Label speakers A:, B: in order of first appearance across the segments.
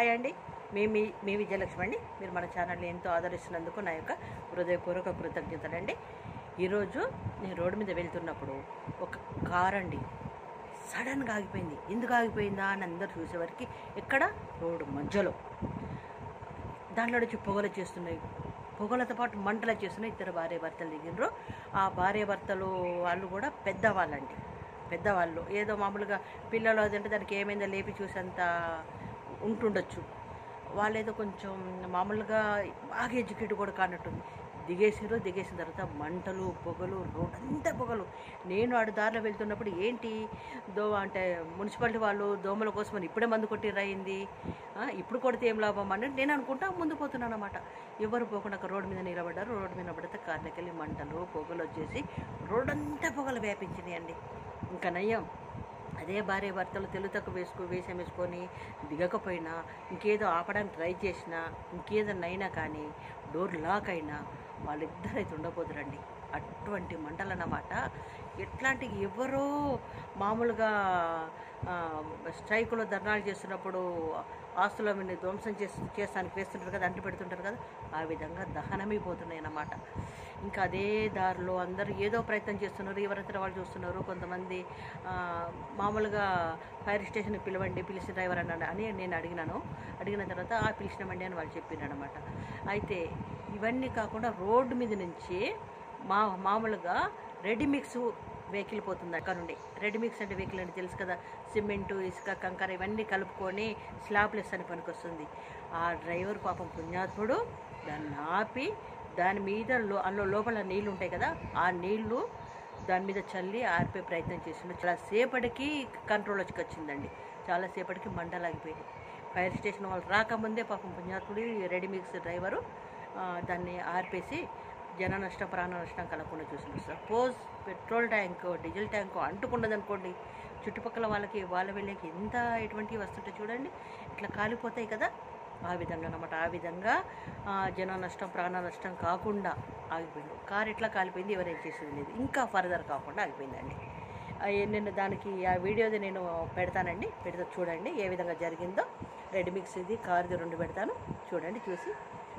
A: Hi అండి, మీ విజయలక్ష్మి అండి. మీరు మన ఛానల్ని ఎంతో ఆదరిస్తున్నందుకు నా యొక్క హృదయపూర్వక కృతజ్ఞతలండి. ఈరోజు నేను రోడ్డు మీద వెళ్తున్నప్పుడు ఒక కార్ అండి సడన్గా ఆగిపోయింది. ఎందుకు ఆగిపోయిందా అని అందరు చూసేవారికి ఎక్కడ రోడ్డు మధ్యలో దాంట్లో నుంచి పొగలు చేస్తున్నాయి. పొగలతో పాటు మంటలు చేస్తున్నాయి. ఇద్దరు భార్య భర్తలు దిగినరు. ఆ భార్య భర్తలు వాళ్ళు కూడా పెద్దవాళ్ళండి. పెద్దవాళ్ళు ఏదో మామూలుగా పిల్లలు అదంటే దానికి ఏమైందో లేపి చూసేంత ఉంటుండొచ్చు. వాళ్ళేదో కొంచెం మామూలుగా బాగా ఎడ్యుకేట్ కూడా కానట్టుంది. దిగేసిన తర్వాత మంటలు, పొగలు, రోడ్ అంతా పొగలు. నేను ఆడు దారిలో వెళ్తున్నప్పుడు ఏంటి అంటే మున్సిపాలిటీ వాళ్ళు దోమల కోసమని ఇప్పుడే మందు కొట్టిర్రయింది, ఇప్పుడు కొడితే ఏం లాభం అని నేను అనుకుంటా ముందు పోతున్నాను అనమాట. ఎవరు పోకుండా రోడ్డు మీద నిలబడ్డారు. రోడ్డు మీద పడితే కార్లోకి వెళ్ళి మంటలు, పొగలు వచ్చేసి రోడ్ అంతా పొగలు వ్యాపించినాయి అండి. ఇంకా నయ్యం అదే భార్య భర్తలు తెలుగు తక్కువ వేషం వేసుకొని దిగకపోయినా, ఇంకేదో ఆపడానికి ట్రై చేసినా, ఇంకేదన్నైనా కానీ డోర్ లాక్ అయినా వాళ్ళిద్దరైతే ఉండబోదురండి. అటువంటి మంటలు అన్నమాట. ఎట్లాంటి ఎవరో మామూలుగా స్ట్రైకులో ధర్నాలు చేస్తున్నప్పుడు ఆస్తుల మీద ధ్వంసం చేస్తానికి వేస్తుంటారు కదా, అంటు పెడుతుంటారు కదా, ఆ విధంగా దహనమైపోతున్నాయి అన్నమాట. ఇంకా అదే దారిలో అందరూ ఏదో ప్రయత్నం చేస్తున్నారు. ఎవరైతే వాళ్ళు చూస్తున్నారు. కొంతమంది మామూలుగా ఫైర్ స్టేషన్కి పిలిచిన డ్రైవర్ అని నేను అడిగిన తర్వాత పిలిచినామండి అని వాళ్ళు చెప్పినారనమాట. అయితే ఇవన్నీ కాకుండా రోడ్డు మీద నుంచి మామూలుగా రెడీమిక్స్ వెహికల్ పోతుంది అక్కడ నుండి. రెడీమిక్స్ అంటే వెహికల్ అంటే తెలుసు కదా, సిమెంటు, ఇసుక, కంకర ఇవన్నీ కలుపుకొని స్లాబ్లెస్ అని పనికొస్తుంది. ఆ డ్రైవర్ పాపం పుణ్యాత్ముడు దాన్ని ఆపి దాని మీద అందులో లోపల నీళ్ళు ఉంటాయి కదా, ఆ నీళ్లు దాని మీద చల్లి ఆర్పే ప్రయత్నం చేసిండు. చాలాసేపటికి కంట్రోల్ వచ్చిందండి. చాలాసేపటికి మంటలాగిపోయింది. ఫైర్ స్టేషన్ వాళ్ళు రాకముందే పాపం పుణ్యాత్ముడు రెడీమిక్స్ డ్రైవరు దాన్ని ఆర్పేసి జన నష్టం, ప్రాణ నష్టం కలగకుండా చూసింది. Suppose petrol tank, diesel tank అంటుకున్నదనుకోండి, చుట్టుపక్కల వాళ్ళ వెళ్ళేకి ఎటువంటి వస్తుంటే చూడండి, ఇట్లా కాలిపోతాయి కదా, ఆ విధంగా అన్నమాట. ఆ విధంగా జన నష్టం, ప్రాణ నష్టం కాకుండా ఆగిపోయింది. కారు ఎట్లా కాలిపోయింది ఎవరేం చేసేది లేదు. ఇంకా ఫర్దర్ కాకుండా ఆగిపోయిందండి. నేను దానికి ఆ వీడియోది నేను పెడతానండి, పెడితే చూడండి ఏ విధంగా జరిగిందో. రెడీమిక్స్ ఇది కారుది 2 పెడతాను, చూడండి. చూసి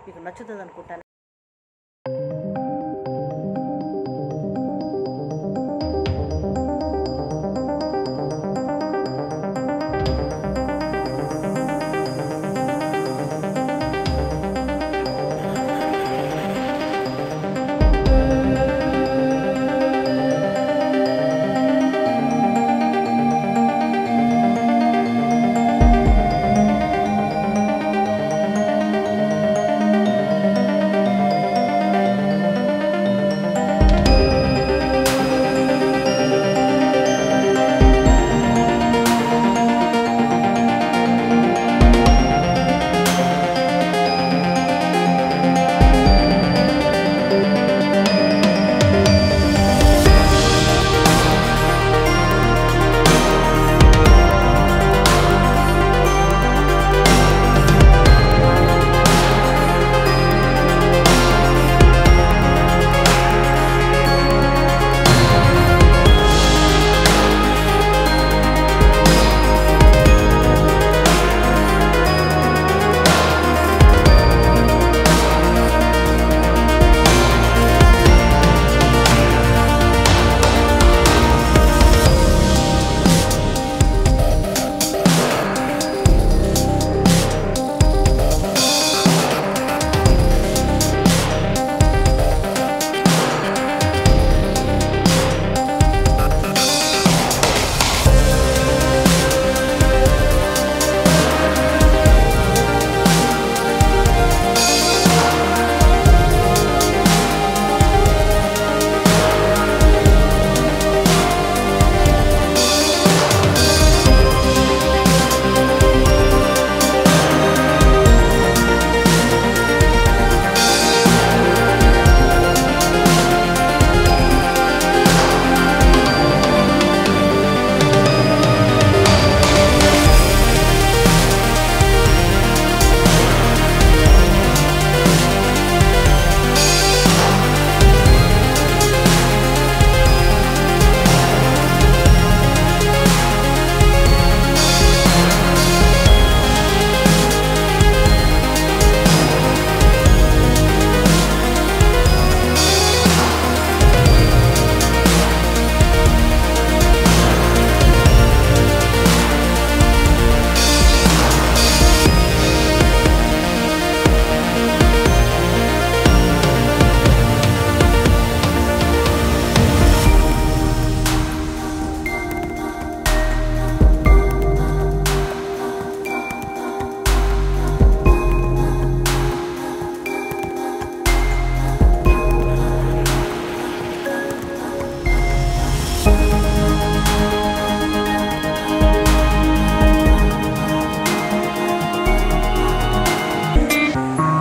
A: మీకు నచ్చుతుంది అనుకుంటాను.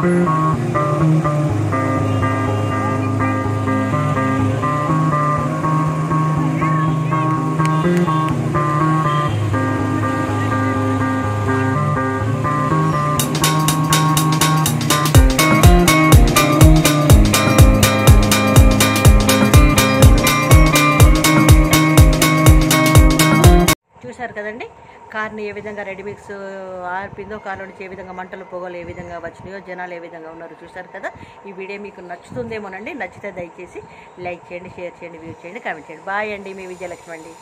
A: చూశారు కదండి, కార్ని ఏ విధంగా రెడీ మిక్స్ ఆర్పిందో, కార్లో నుంచి ఏ విధంగా మంటలు పొగలు ఏ విధంగా వచ్చినాయో, జనాలు ఏ విధంగా ఉన్నారో చూశారు కదా. ఈ వీడియో మీకు నచ్చుతుందేమోనండి. నచ్చితే దయచేసి లైక్ చేయండి, షేర్ చేయండి, వ్యూ చేయండి, కామెంట్ చేయండి. బాయ్ అండి, మీ విజయలక్ష్మి అండి.